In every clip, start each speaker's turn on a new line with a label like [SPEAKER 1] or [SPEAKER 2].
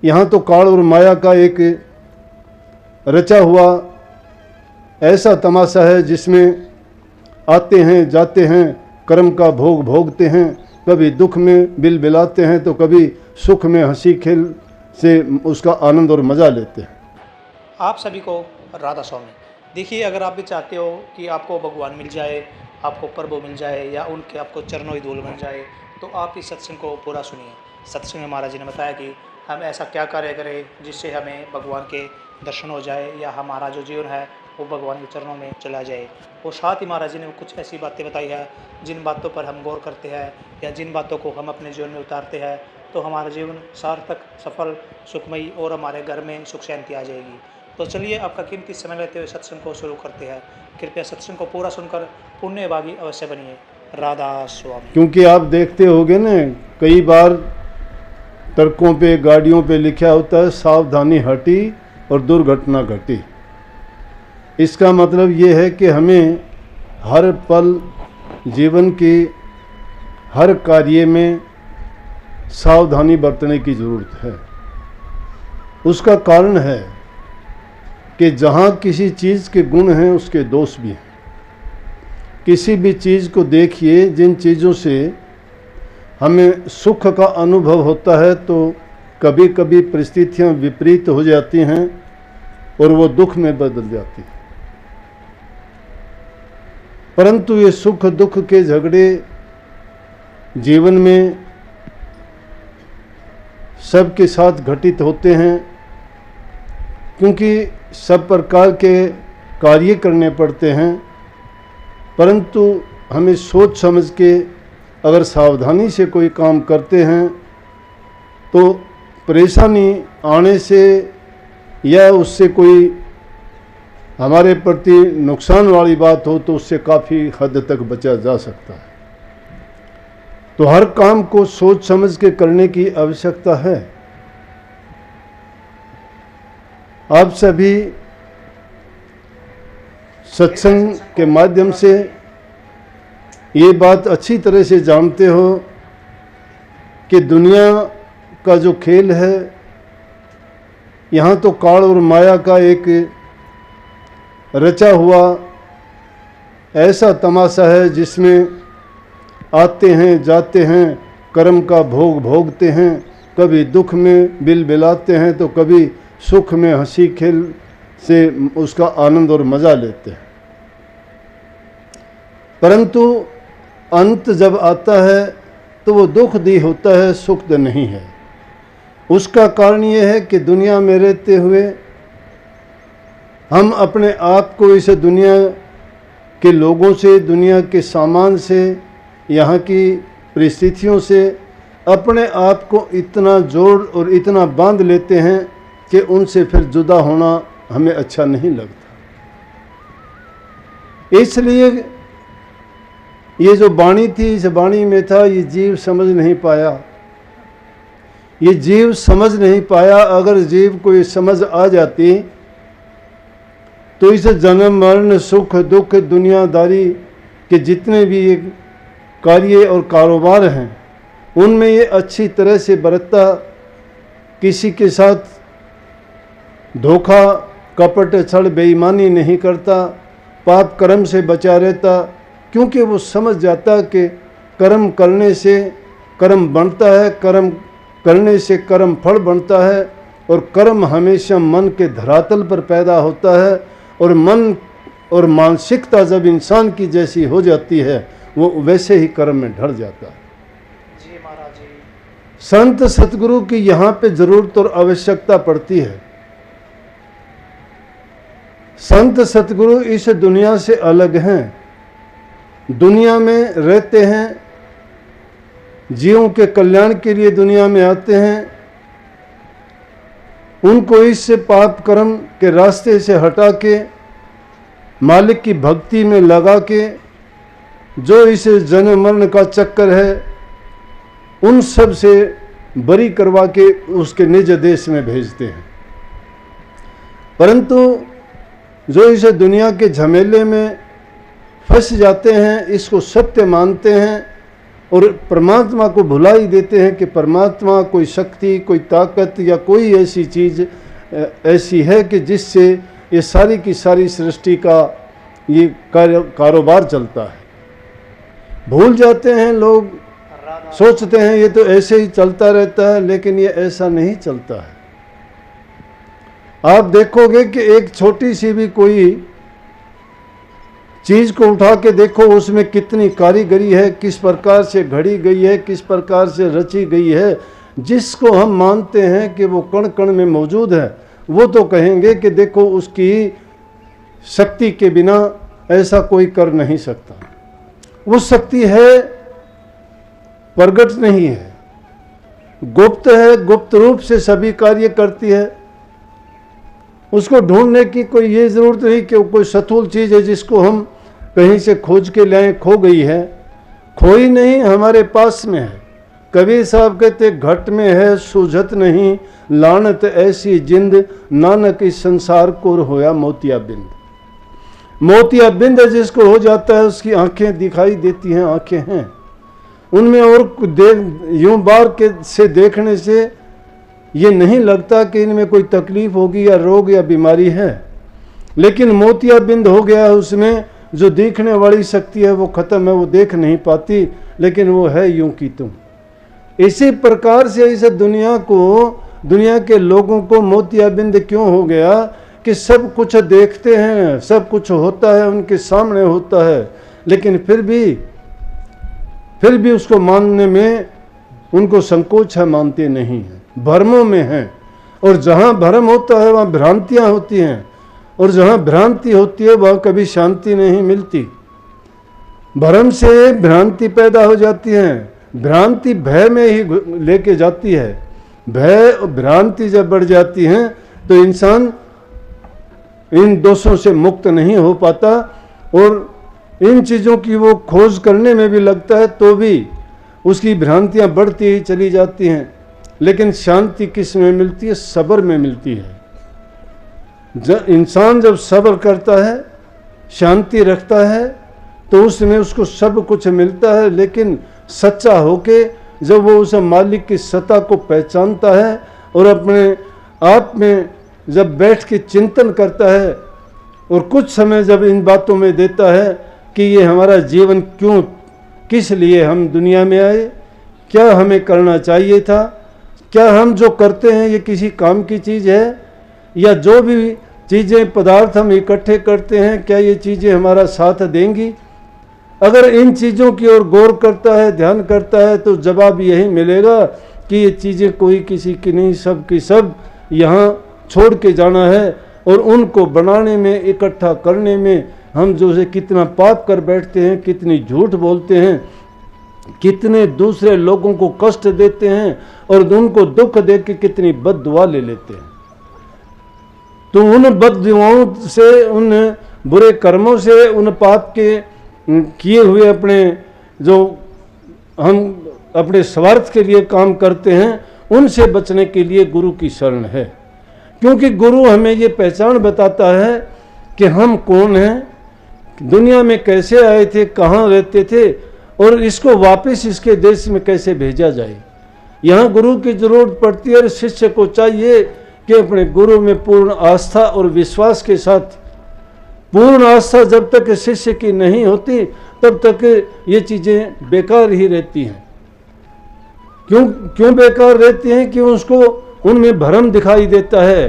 [SPEAKER 1] यहाँ तो काल और माया का एक रचा हुआ ऐसा तमाशा है जिसमें आते हैं जाते हैं, कर्म का भोग भोगते हैं, कभी दुख में बिल बिलाते हैं तो कभी सुख में हंसी खेल से उसका आनंद और मज़ा लेते हैं।
[SPEAKER 2] आप सभी को राधा स्वामी। देखिए, अगर आप भी चाहते हो कि आपको भगवान मिल जाए, आपको प्रभु मिल जाए या उनके आपको चरणों की धूल मिल जाए, तो आप इस सत्संग को पूरा सुनिए। सत्संग में महाराज जी ने बताया कि हम ऐसा क्या कार्य करें जिससे हमें भगवान के दर्शन हो जाए या हमारा जो जीवन है वो भगवान के चरणों में चला जाए। और साथ ही महाराज जी ने कुछ ऐसी बातें बताई है जिन बातों पर हम गौर करते हैं या जिन बातों को हम अपने जीवन में उतारते हैं तो हमारा जीवन सार्थक, सफल, सुखमयी और हमारे घर में सुख शांति आ जाएगी। तो चलिए, आपका कीमती समय लेते हुए सत्संग को शुरू करते हैं। कृपया सत्संग को पूरा सुनकर पुण्यभागी अवश्य बनिए। राधा स्वामी।
[SPEAKER 1] क्योंकि आप देखते होंगे ना, कई बार ट्रकों पे, गाड़ियों पे लिखा होता है सावधानी हटी और दुर्घटना घटी। इसका मतलब ये है कि हमें हर पल जीवन के हर कार्य में सावधानी बरतने की ज़रूरत है। उसका कारण है कि जहाँ किसी चीज़ के गुण हैं उसके दोष भी हैं। किसी भी चीज़ को देखिए, जिन चीज़ों से हमें सुख का अनुभव होता है तो कभी कभी परिस्थितियाँ विपरीत हो जाती हैं और वो दुख में बदल जाती हैं। परंतु ये सुख दुख के झगड़े जीवन में सबके साथ घटित होते हैं, क्योंकि सब प्रकार के कार्य करने पड़ते हैं। परंतु हमें सोच समझ के अगर सावधानी से कोई काम करते हैं तो परेशानी आने से या उससे कोई हमारे प्रति नुकसान वाली बात हो तो उससे काफ़ी हद तक बचा जा सकता है। तो हर काम को सोच समझ के करने की आवश्यकता है। आप सभी सत्संग के माध्यम से ये बात अच्छी तरह से जानते हो कि दुनिया का जो खेल है, यहाँ तो काल और माया का एक रचा हुआ ऐसा तमाशा है जिसमें आते हैं जाते हैं, कर्म का भोग भोगते हैं, कभी दुख में बिल बिलाते हैं तो कभी सुख में हंसी खेल से उसका आनंद और मज़ा लेते हैं। परंतु अंत जब आता है तो वो दुख दी होता है, सुख दी नहीं है। उसका कारण ये है कि दुनिया में रहते हुए हम अपने आप को इस दुनिया के लोगों से, दुनिया के सामान से, यहाँ की परिस्थितियों से अपने आप को इतना जोड़ और इतना बांध लेते हैं कि उनसे फिर जुदा होना हमें अच्छा नहीं लगता। इसलिए ये जो वाणी थी, इस वाणी में था ये जीव समझ नहीं पाया। ये जीव समझ नहीं पाया। अगर जीव को ये समझ आ जाती तो इस जन्म मरण सुख दुख दुनियादारी के जितने भी ये कार्य और कारोबार हैं उनमें ये अच्छी तरह से बरतता, किसी के साथ धोखा कपट छल बेईमानी नहीं करता, पाप कर्म से बचा रहता, क्योंकि वो समझ जाता कि कर्म करने से कर्म बनता है, कर्म करने से कर्म फल बनता है और कर्म हमेशा मन के धरातल पर पैदा होता है और मन और मानसिकता जब इंसान की जैसी हो जाती है वो वैसे ही कर्म में ढल जाता है।
[SPEAKER 2] जी महाराज जी।
[SPEAKER 1] संत सतगुरु की यहाँ पे जरूरत और आवश्यकता पड़ती है। संत सतगुरु इस दुनिया से अलग हैं, दुनिया में रहते हैं, जीवों के कल्याण के लिए दुनिया में आते हैं। उनको इस पाप कर्म के रास्ते से हटा के मालिक की भक्ति में लगा के जो इस जन्म मरण का चक्कर है उन सब से बरी करवा के उसके निज देश में भेजते हैं। परंतु जो इस दुनिया के झमेले में फंस जाते हैं, इसको सत्य मानते हैं और परमात्मा को भुला ही देते हैं कि परमात्मा कोई शक्ति, कोई ताकत या कोई ऐसी चीज़ ऐसी है कि जिससे ये सारी की सारी सृष्टि का ये कारोबार चलता है। भूल जाते हैं लोग, सोचते हैं ये तो ऐसे ही चलता रहता है, लेकिन ये ऐसा नहीं चलता है। आप देखोगे कि एक छोटी सी भी कोई चीज़ को उठा के देखो, उसमें कितनी कारीगरी है, किस प्रकार से घड़ी गई है, किस प्रकार से रची गई है। जिसको हम मानते हैं कि वो कण कण में मौजूद है, वो तो कहेंगे कि देखो उसकी शक्ति के बिना ऐसा कोई कर नहीं सकता। वो शक्ति है, प्रगट नहीं है, गुप्त है, गुप्त रूप से सभी कार्य करती है। उसको ढूंढने की कोई ये ज़रूरत नहीं कि कोई सथूल चीज़ है जिसको हम कहीं से खोज के लाएं, खो गई है। खोई नहीं, हमारे पास में है। कबीर साहब कहते घट में है सूझत नहीं, लानत ऐसी जिंद, नानक इस संसार को होया मोतियाबिंद। मोतियाबिंद जिसको हो जाता है उसकी आंखें दिखाई देती हैं, आंखें हैं उनमें, और यूं बार के से देखने से ये नहीं लगता कि इनमें कोई तकलीफ होगी या रोग या बीमारी है। लेकिन मोतियाबिंद हो गया, उसमें जो देखने वाली शक्ति है वो खत्म है, वो देख नहीं पाती, लेकिन वो है यूं की तुम। इसी प्रकार से इस दुनिया के लोगों को मोतियाबिंद क्यों हो गया कि सब कुछ देखते हैं, सब कुछ होता है, उनके सामने होता है, लेकिन फिर भी उसको मानने में उनको संकोच है, मानते नहीं हैं, भ्रमों में हैं। और जहाँ भ्रम होता है वहाँ भ्रांतियाँ होती हैं, और जहाँ भ्रांति होती है वहाँ कभी शांति नहीं मिलती। भ्रम से भ्रांति पैदा हो जाती है, भ्रांति भय में ही लेके जाती है। भय और भ्रांति जब बढ़ जाती हैं तो इंसान इन दोषों से मुक्त नहीं हो पाता, और इन चीज़ों की वो खोज करने में भी लगता है तो भी उसकी भ्रांतियाँ बढ़ती ही चली जाती हैं। लेकिन शांति किस में मिलती है? सब्र में मिलती है। इंसान जब सब्र करता है, शांति रखता है, तो उसमें उसको सब कुछ मिलता है। लेकिन सच्चा होके जब वो उस मालिक की सत्ता को पहचानता है और अपने आप में जब बैठ के चिंतन करता है और कुछ समय जब इन बातों में देता है कि ये हमारा जीवन क्यों, किस लिए हम दुनिया में आए, क्या हमें करना चाहिए था, क्या हम जो करते हैं ये किसी काम की चीज़ है, या जो भी चीज़ें पदार्थ हम इकट्ठे करते हैं क्या ये चीज़ें हमारा साथ देंगी। अगर इन चीज़ों की ओर गौर करता है, ध्यान करता है, तो जवाब यही मिलेगा कि ये चीज़ें कोई किसी की नहीं, सब की सब यहाँ छोड़ के जाना है। और उनको बनाने में, इकट्ठा करने में हम जो है कितना पाप कर बैठते हैं, कितनी झूठ बोलते हैं, कितने दूसरे लोगों को कष्ट देते हैं और उनको दुख दे के कितनी बद्दुआ ले लेते हैं। तो उन बद्दुआओं से, उन बुरे कर्मों से, उन पाप के किए हुए अपने जो हम अपने स्वार्थ के लिए काम करते हैं, उनसे बचने के लिए गुरु की शरण है। क्योंकि गुरु हमें ये पहचान बताता है कि हम कौन हैं, दुनिया में कैसे आए थे, कहाँ रहते थे, और इसको वापस इसके देश में कैसे भेजा जाए। यहाँ गुरु की जरूरत पड़ती है और शिष्य को चाहिए कि अपने गुरु में पूर्ण आस्था और विश्वास के साथ, पूर्ण आस्था जब तक शिष्य की नहीं होती तब तक ये चीज़ें बेकार ही रहती हैं। क्यों बेकार रहती हैं? कि उसको उनमें भ्रम दिखाई देता है,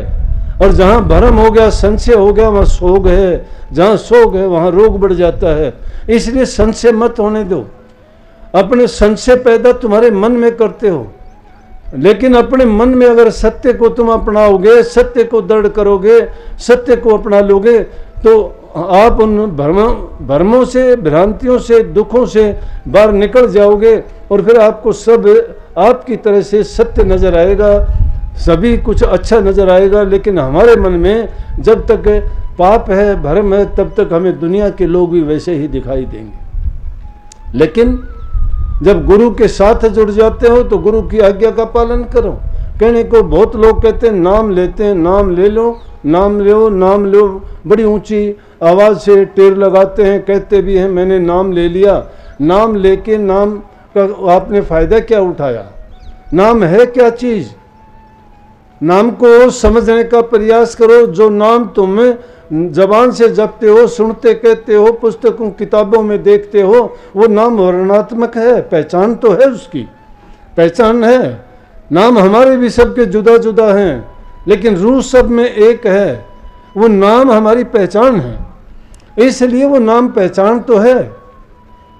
[SPEAKER 1] और जहाँ भ्रम हो गया, संशय हो गया, वहाँ शोक है, जहाँ शोक है वहाँ रोग बढ़ जाता है। इसलिए संशय मत होने दो। अपने संशय पैदा तुम्हारे मन में करते हो, लेकिन अपने मन में अगर सत्य को तुम अपनाओगे, सत्य को दृढ़ करोगे, सत्य को अपना लोगे, तो आप उन भ्रमों से, भ्रांतियों से, दुखों से बाहर निकल जाओगे, और फिर आपको सब आपकी तरह से सत्य नजर आएगा, सभी कुछ अच्छा नजर आएगा। लेकिन हमारे मन में जब तक पाप है, भ्रम है, तब तक हमें दुनिया के लोग भी वैसे ही दिखाई देंगे। लेकिन जब गुरु के साथ जुड़ जाते हो तो गुरु की आज्ञा का पालन करो। कहने को बहुत लोग कहते हैं, नाम लेते हैं, नाम ले लो, नाम लो, नाम लो, बड़ी ऊंची आवाज़ से टेर लगाते हैं, कहते भी हैं मैंने नाम ले लिया। नाम लेके नाम का आपने फायदा क्या उठाया? नाम है क्या चीज? नाम को समझने का प्रयास करो। जो नाम तुम जबान से जपते हो, सुनते कहते हो, पुस्तकों किताबों में देखते हो, वो नाम वर्णनात्मक है, पहचान तो है, उसकी पहचान है। नाम हमारे भी सबके जुदा जुदा हैं, लेकिन रूह सब में एक है। वो नाम हमारी पहचान है, इसलिए वो नाम पहचान तो है।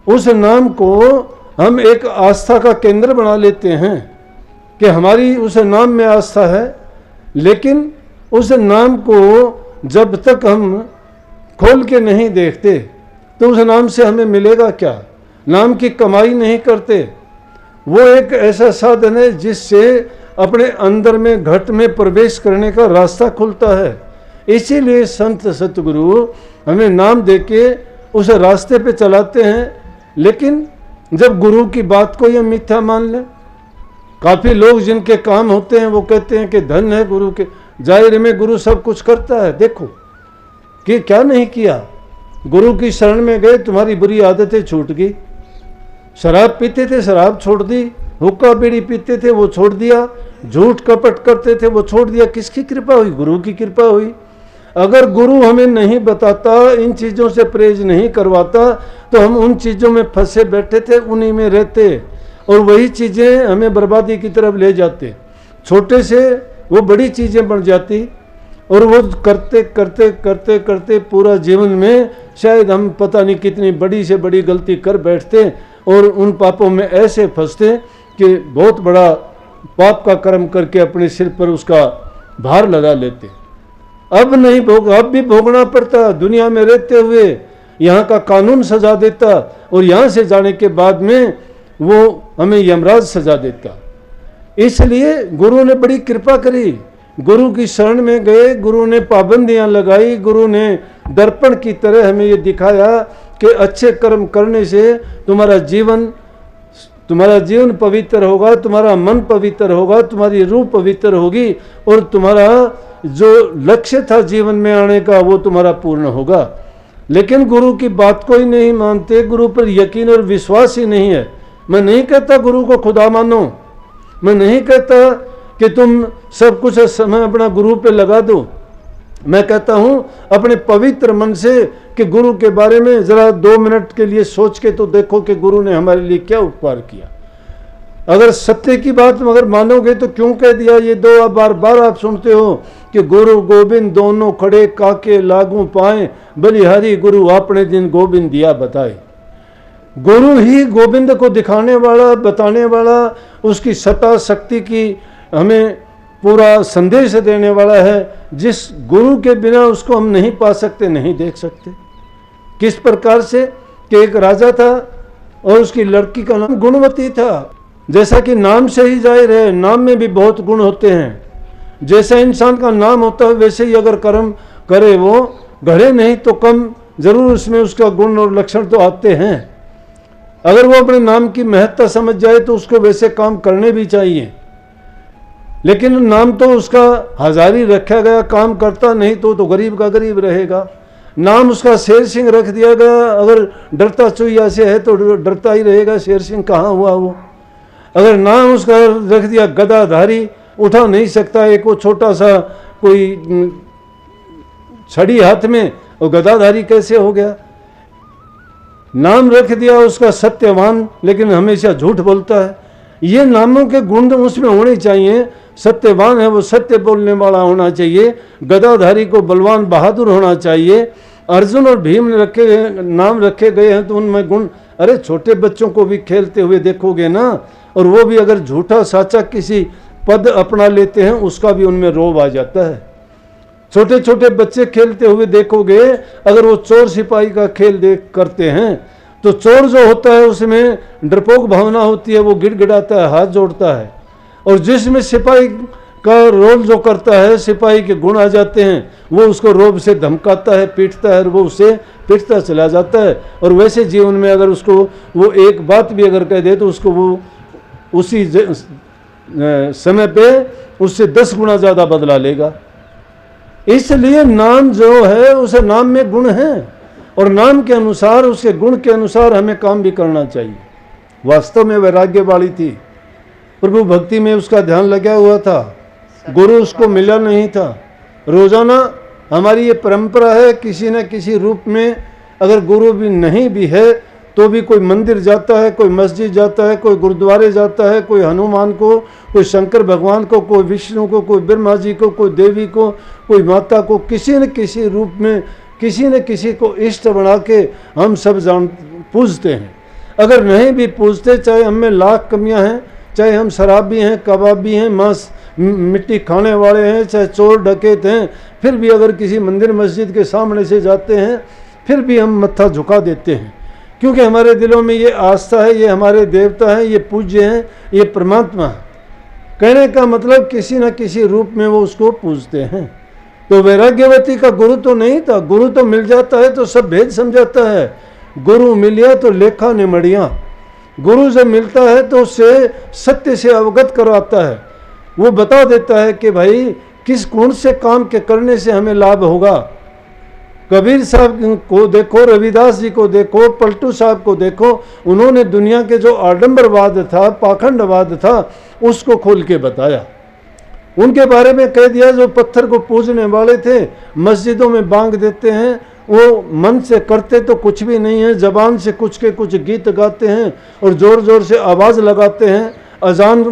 [SPEAKER 1] उस नाम को हम एक आस्था का केंद्र बना लेते हैं कि हमारी उस नाम में आस्था है, लेकिन उस नाम को जब तक हम खोल के नहीं देखते तो उस नाम से हमें मिलेगा क्या? नाम की कमाई नहीं करते। वो एक ऐसा साधन है जिससे अपने अंदर में घट में प्रवेश करने का रास्ता खुलता है। इसीलिए संत सतगुरु हमें नाम देके उस रास्ते पे चलाते हैं। लेकिन जब गुरु की बात को ये मिथ्या मान ले, काफ़ी लोग जिनके काम होते हैं वो कहते हैं कि धन है गुरु के। जाहिर में गुरु सब कुछ करता है। देखो कि क्या नहीं किया। गुरु की शरण में गए, तुम्हारी बुरी आदतें छूट गई। शराब पीते थे, शराब छोड़ दी। हुक्का बीड़ी पीते थे, वो छोड़ दिया। झूठ कपट करते थे, वो छोड़ दिया। किसकी कृपा हुई? गुरु की कृपा हुई। अगर गुरु हमें नहीं बताता, इन चीज़ों से परहेज नहीं करवाता, तो हम उन चीज़ों में फंसे बैठे थे, उन्हीं में रहते और वही चीज़ें हमें बर्बादी की तरफ ले जाते। छोटे से वो बड़ी चीज़ें बन जाती और वो करते करते करते करते पूरा जीवन में शायद हम पता नहीं कितनी बड़ी से बड़ी गलती कर बैठते और उन पापों में ऐसे फंसते कि बहुत बड़ा पाप का कर्म करके अपने सिर पर उसका भार लगा लेते। अब नहीं भोग, अब भी भोगना पड़ता। दुनिया में रहते हुए यहाँ का कानून सजा देता और यहाँ से जाने के बाद में वो हमें यमराज सजा देता। इसलिए गुरु ने बड़ी कृपा करी। गुरु की शरण में गए, गुरु ने पाबंदियां लगाई, गुरु ने दर्पण की तरह हमें ये दिखाया कि अच्छे कर्म करने से तुम्हारा जीवन पवित्र होगा, तुम्हारा मन पवित्र होगा, तुम्हारी रूह पवित्र होगी और तुम्हारा जो लक्ष्य था जीवन में आने का वो तुम्हारा पूर्ण होगा। लेकिन गुरु की बात को ही नहीं मानते, गुरु पर यकीन और विश्वास ही नहीं है। मैं नहीं कहता गुरु को खुदा मानो, मैं नहीं कहता कि तुम सब कुछ समय अपना गुरु पे लगा दो। मैं कहता हूँ अपने पवित्र मन से कि गुरु के बारे में ज़रा 2 मिनट के लिए सोच के तो देखो कि गुरु ने हमारे लिए क्या उपकार किया। अगर सत्य की बात अगर मानोगे तो क्यों कह दिया ये 2 बार बार आप सुनते हो कि गुरु गोविंद दोनों खड़े काके लागू पाए, बलिहारी गुरु आपने दिन गोविंद दिया बताए। गुरु ही गोविंद को दिखाने वाला, बताने वाला, उसकी सत्ता शक्ति की हमें पूरा संदेश देने वाला है, जिस गुरु के बिना उसको हम नहीं पा सकते, नहीं देख सकते। किस प्रकार से कि एक राजा था और उसकी लड़की का नाम गुणवती था। जैसा कि नाम से ही जाहिर है, नाम में भी बहुत गुण होते हैं। जैसा इंसान का नाम होता है वैसे ही अगर कर्म करे वो, घड़े नहीं तो कम जरूर उसमें उसका गुण और लक्षण तो आते हैं। अगर वो अपने नाम की महत्ता समझ जाए तो उसको वैसे काम करने भी चाहिए। लेकिन नाम तो उसका हजारी रखा गया, काम करता नहीं तो गरीब का गरीब रहेगा। नाम उसका शेर सिंह रख दिया गया, अगर डरता चुहिया से है तो डरता ही रहेगा, शेर सिंह कहाँ हुआ वो। अगर नाम उसका रख दिया गदाधारी, उठा नहीं सकता, एक वो छोटा सा कोई छड़ी हाथ में, और गदाधारी कैसे हो गया। नाम रख दिया उसका सत्यवान, लेकिन हमेशा झूठ बोलता है। ये नामों के गुण उसमें होने चाहिए। सत्यवान है वो सत्य बोलने वाला होना चाहिए, गदाधारी को बलवान बहादुर होना चाहिए। अर्जुन और भीम ने नाम रखे गए हैं तो उनमें गुण, अरे छोटे बच्चों को भी खेलते हुए देखोगे ना, और वो भी अगर झूठा साचा किसी पद अपना लेते हैं उसका भी उनमें रोब आ जाता है। छोटे छोटे बच्चे खेलते हुए देखोगे, अगर वो चोर सिपाही का खेल करते हैं तो चोर जो होता है उसमें डरपोक भावना होती है, वो गिड़गिड़ाता है, हाथ जोड़ता है। और जिसमें सिपाही का रोल जो करता है, सिपाही के गुण आ जाते हैं, वो उसको रोब से धमकाता है, पीटता है, और वो उसे पीटता चला जाता है। और वैसे जीवन में अगर उसको वो एक बात भी अगर कह दे तो उसको वो उसी समय पे उससे 10 गुना ज़्यादा बदला लेगा। इसलिए नाम जो है उस नाम में गुण है, और नाम के अनुसार, उसके गुण के अनुसार हमें काम भी करना चाहिए। वास्तव में वैराग्य वाली थी, प्रभु भक्ति में उसका ध्यान लगा हुआ था, गुरु उसको मिला नहीं था। रोजाना हमारी ये परंपरा है, किसी न किसी रूप में अगर गुरु भी नहीं भी है तो भी कोई मंदिर जाता है, कोई मस्जिद जाता है, कोई गुरुद्वारे जाता है, कोई हनुमान को, कोई शंकर भगवान को, कोई विष्णु को, कोई ब्रह्मा जी को, कोई देवी को, कोई माता को, किसी न किसी रूप में किसी न किसी को इष्ट बना के हम सब पूजते हैं। अगर नहीं भी पूजते, चाहे हम में लाख कमियां हैं, चाहे हम शराबी हैं, कबाबी हैं, मांस मिट्टी खाने वाले हैं, चाहे चोर डकैत हैं, फिर भी अगर किसी मंदिर मस्जिद के सामने से जाते हैं फिर भी हम मत्था झुका देते हैं, क्योंकि हमारे दिलों में ये आस्था है, ये हमारे देवता हैं, ये पूज्य हैं, ये परमात्मा है। कहने का मतलब किसी न किसी रूप में वो उसको पूजते हैं। तो वैराग्यवती का गुरु तो नहीं था, गुरु तो मिल जाता है तो सब भेद समझाता है। गुरु मिलिया तो लेखा निमड़िया, गुरु जब मिलता है तो उससे सत्य से अवगत करवाता है, वो बता देता है कि भाई किस कौन से काम के करने से हमें लाभ होगा। कबीर साहब को देखो, रविदास जी को देखो, पलटू साहब को देखो, उन्होंने दुनिया के जो आडंबरवाद था, पाखंडवाद था, उसको खोल के बताया। उनके बारे में कह दिया जो पत्थर को पूजने वाले थे, मस्जिदों में बांग देते हैं, वो मन से करते तो कुछ भी नहीं है, जबान से कुछ के कुछ गीत गाते हैं और ज़ोर ज़ोर से आवाज़ लगाते हैं, अजान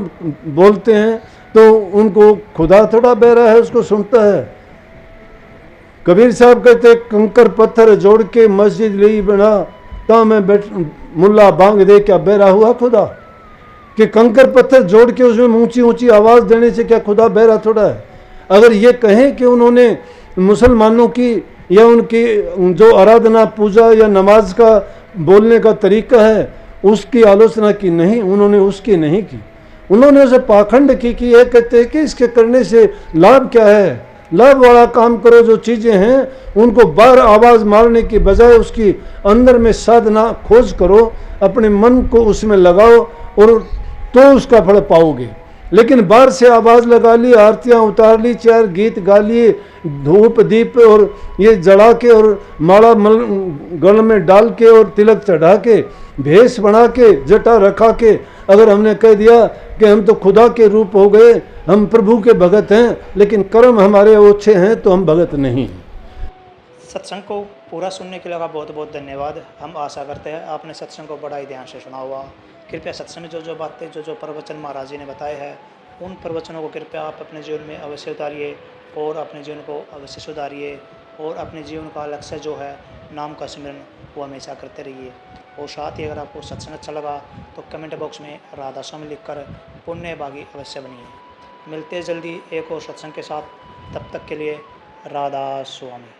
[SPEAKER 1] बोलते हैं, तो उनको खुदा थोड़ा बहरा है उसको सुनता है। कबीर साहब कहते कंकर पत्थर जोड़ के मस्जिद ली बना, ता मैं बैठ मुल्ला बांग दे, क्या बहरा हुआ खुदा? कि कंकर पत्थर जोड़ के उसमें ऊंची ऊंची आवाज़ देने से क्या खुदा बहरा थोड़ा है? अगर ये कहें कि उन्होंने मुसलमानों की या उनकी जो आराधना पूजा या नमाज का बोलने का तरीका है उसकी आलोचना की, नहीं, उन्होंने उसकी नहीं की, उन्होंने उसे पाखंड की कि यह कहते हैं कि इसके करने से लाभ क्या है। लाभ वाला काम करो, जो चीज़ें हैं उनको बाहर आवाज़ मारने की बजाय उसकी अंदर में साधना खोज करो, अपने मन को उसमें लगाओ और तो उसका फल पाओगे। लेकिन बाहर से आवाज़ लगा ली, आरतियाँ उतार ली, चार गीत गा लिए, धूप दीप और ये जला के और माला गल में डाल के और तिलक चढ़ा के भेष बना के जटा रखा के अगर हमने कह दिया कि हम तो खुदा के रूप हो गए, हम प्रभु के भगत हैं, लेकिन कर्म हमारे ओछे हैं तो हम भगत नहीं।
[SPEAKER 2] सत्संग को पूरा सुनने के लिए आपका बहुत बहुत धन्यवाद। हम आशा करते हैं आपने सत्संग को बड़ा ही ध्यान से सुना हुआ। कृपया सत्संग में जो बातें जो प्रवचन महाराज जी ने बताए हैं, उन प्रवचनों को कृपया आप अपने जीवन में अवश्य उतारिए और अपने जीवन को अवश्य सुधारिए और अपने जीवन का लक्ष्य जो है नाम का सिमरन वो हमेशा करते रहिए। और साथ ही अगर आपको सत्संग अच्छा लगा तो कमेंट बॉक्स में राधा स्वामी लिखकर पुण्य भागी अवश्य बनिए। मिलते जल्दी एक और सत्संग के साथ, तब तक के लिए राधा स्वामी।